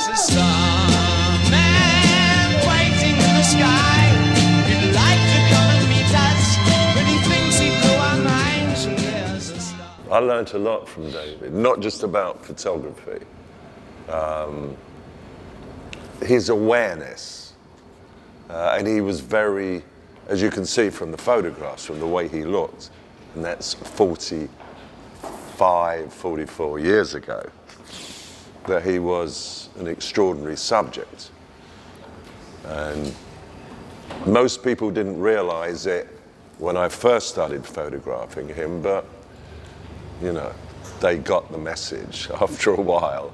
There's a starman waiting in the sky. He'd like to come and meet us, but he thinks he'd blow our minds. And there's a star. I learnt a lot from David, not just about photography. His awareness, and he was very, as you can see from the photographs, from the way he looked, and that's 44 years ago, that he was an extraordinary subject. And most people didn't realize it when I first started photographing him, but, you know, they got the message after a while.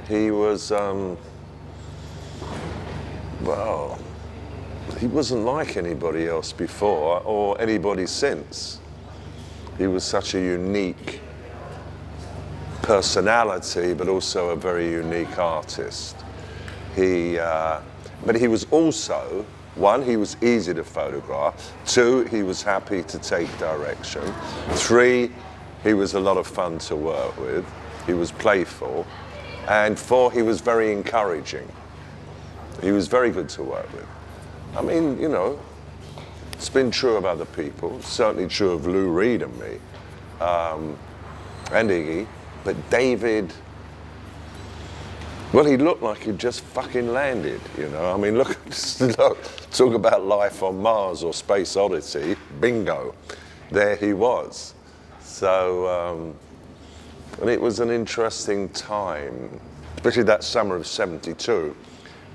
He was, well, he wasn't like anybody else before or anybody since. He was such a unique personality, but also a very unique artist. But he was also, one, he was easy to photograph. Two, he was happy to take direction. Three, he was a lot of fun to work with. He was playful. And four, he was very encouraging. He was very good to work with. I mean, you know, it's been true of other people, certainly true of Lou Reed and me, and Iggy, but David, well, he looked like he'd just fucking landed, you know? I mean, look, talk about life on Mars or Space Odyssey, bingo, there he was. So, and it was an interesting time, especially that summer of '72,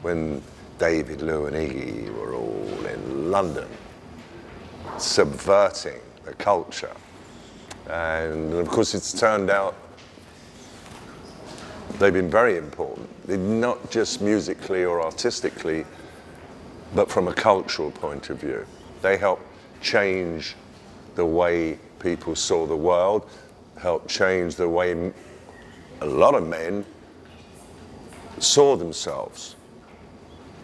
when David, Lou and Iggy were all in London, subverting the culture. And of course it's turned out they've been very important, not just musically or artistically, but from a cultural point of view. They helped change the way people saw the world, helped change the way a lot of men saw themselves.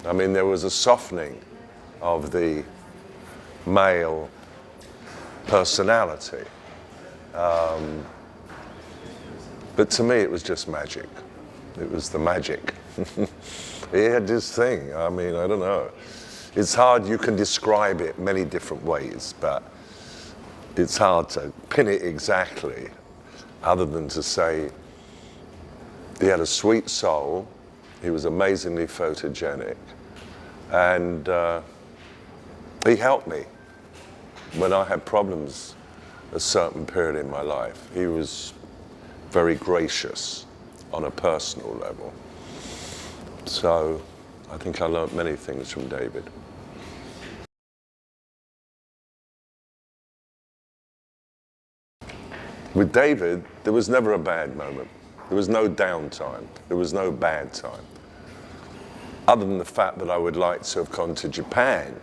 I mean, there was a softening of the male personality. But to me, it was just magic. It was the magic. He had this thing. I mean, I don't know. It's hard, you can describe it many different ways, but it's hard to pin it exactly, other than to say he had a sweet soul, he was amazingly photogenic, and he helped me when I had problems a certain period in my life. He was very gracious on a personal level. So I think I learned many things from David. With David, there was never a bad moment. There was no downtime. There was no bad time. Other than the fact that I would like to have gone to Japan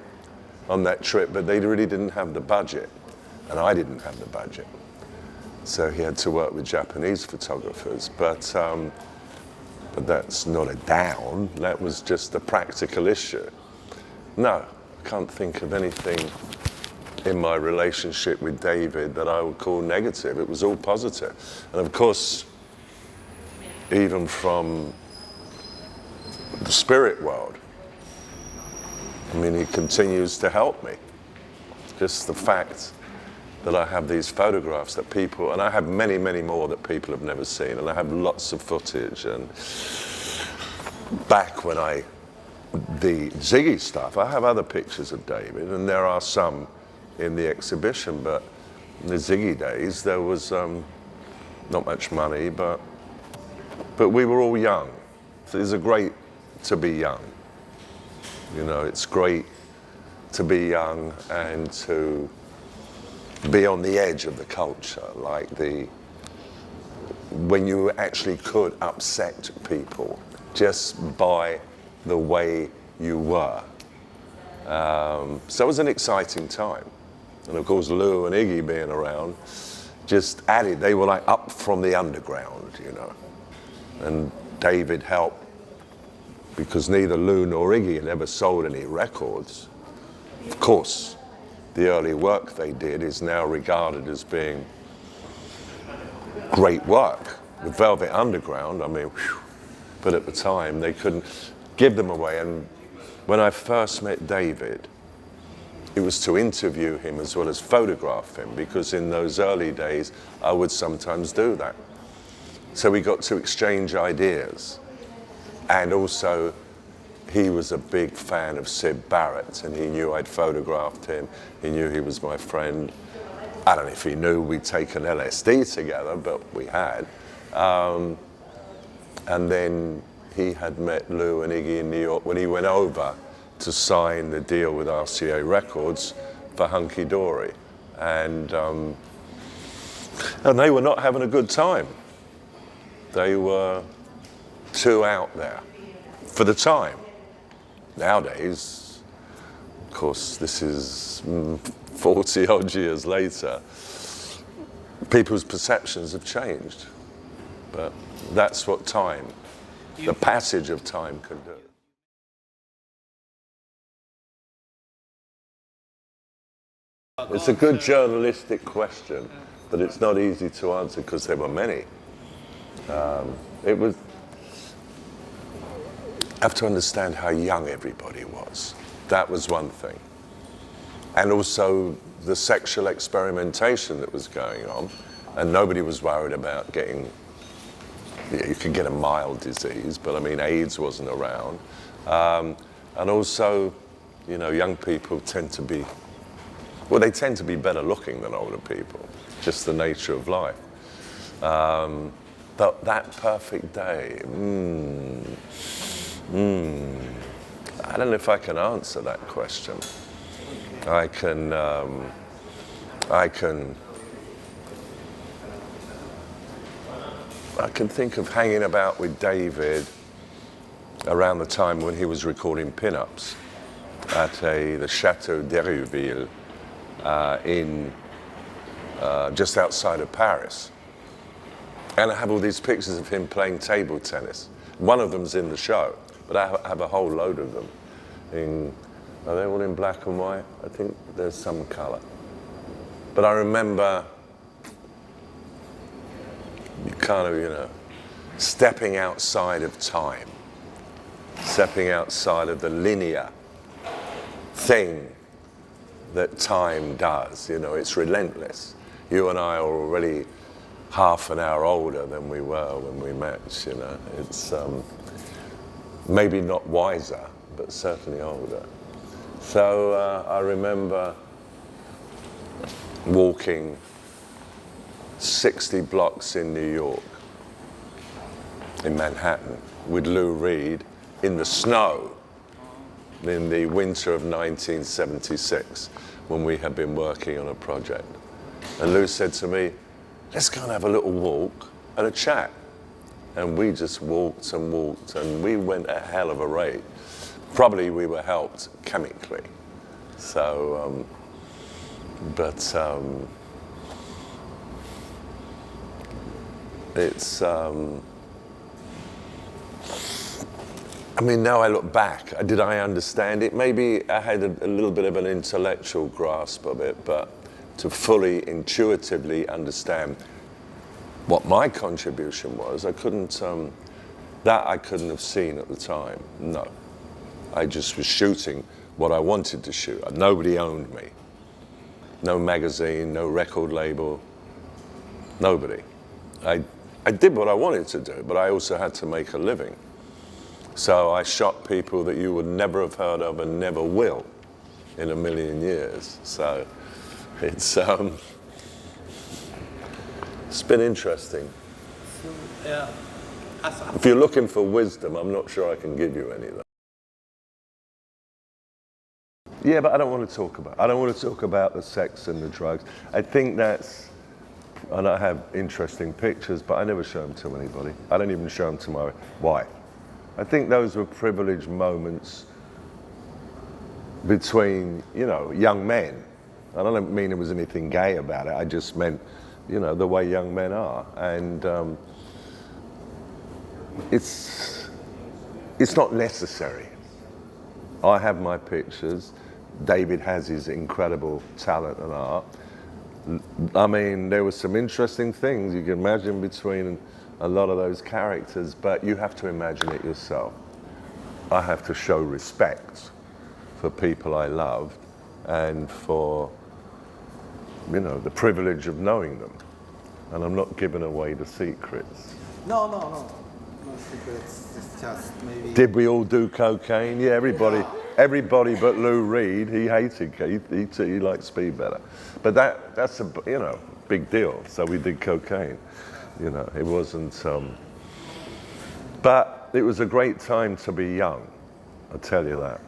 on that trip, but they really didn't have the budget, and I didn't have the budget. So he had to work with Japanese photographers, but that's not a down, that was just a practical issue. No, I can't think of anything in my relationship with David that I would call negative. It was all positive. And of course, even from the spirit world, I mean, he continues to help me. Just the fact that I have these photographs that people, and I have many, many more that people have never seen, and I have lots of footage. And back when the Ziggy stuff, I have other pictures of David, and there are some in the exhibition, but in the Ziggy days, there was not much money, but we were all young. So it's great to be young. You know, it's great to be young and to be on the edge of the culture, like when you actually could upset people just by the way you were. So it was an exciting time. And of course, Lou and Iggy being around just added, they were like up from the underground, you know. And David helped, because neither Lou nor Iggy had ever sold any records. Of course, the early work they did is now regarded as being great work. The Velvet Underground, I mean, whew, but at the time they couldn't give them away. And when I first met David, it was to interview him as well as photograph him, because in those early days I would sometimes do that. So we got to exchange ideas, and also he was a big fan of Syd Barrett, and he knew I'd photographed him. He knew he was my friend. I don't know if he knew we'd taken LSD together, but we had. And then he had met Lou and Iggy in New York when he went over to sign the deal with RCA Records for Hunky Dory. And they were not having a good time. They were too out there for the time. Nowadays, of course, this is 40 odd years later, people's perceptions have changed. But that's what time, the passage of time can do. It's a good journalistic question, but it's not easy to answer because there were many. It was, I have to understand how young everybody was. That was one thing. And also the sexual experimentation that was going on, and nobody was worried about getting, you could get a mild disease, but I mean AIDS wasn't around. And also, you know, young people tend to be, well, they tend to be better looking than older people, just the nature of life. But that perfect day, I don't know if I can answer that question. I can think of hanging about with David around the time when he was recording pin-ups at the Chateau d'Hérouville in just outside of Paris. And I have all these pictures of him playing table tennis. One of them's in the show, but I have a whole load of them. Are they all in black and white? I think there's some colour. But I remember kind of, you know, stepping outside of time, stepping outside of the linear thing that time does. You know, it's relentless. You and I are already half an hour older than we were when we met, you know. It's maybe not wiser, but certainly older. So I remember walking 60 blocks in New York, in Manhattan, with Lou Reed in the snow in the winter of 1976, when we had been working on a project. And Lou said to me, let's go and have a little walk and a chat. And we just walked and walked, and we went a hell of a rate. Probably we were helped chemically. So, it's, I mean, now I look back, did I understand it? Maybe I had a little bit of an intellectual grasp of it, but to fully intuitively understand what my contribution was, I couldn't, that I couldn't have seen at the time, no. I just was shooting what I wanted to shoot. Nobody owned me. No magazine, no record label, nobody. I did what I wanted to do, but I also had to make a living. So I shot people that you would never have heard of and never will in a million years. So it's been interesting. Yeah. If you're looking for wisdom, I'm not sure I can give you any of that. Yeah, but I don't want to talk about the sex and the drugs. I think that's, and I have interesting pictures, but I never show them to anybody. I don't even show them to my wife. I think those were privileged moments between, you know, young men. I don't mean there was anything gay about it. I just meant, you know, the way young men are. And it's not necessary. I have my pictures. David has his incredible talent and art. I mean, there were some interesting things you can imagine between a lot of those characters, but you have to imagine it yourself. I have to show respect for people I loved and for, you know, the privilege of knowing them. And I'm not giving away the secrets. No secrets. It's just maybe. Did we all do cocaine? Yeah, everybody but Lou Reed. He hated Keith. He liked speed better. But that's a, you know, big deal. So we did cocaine. You know, it wasn't. But it was a great time to be young. I'll tell you that.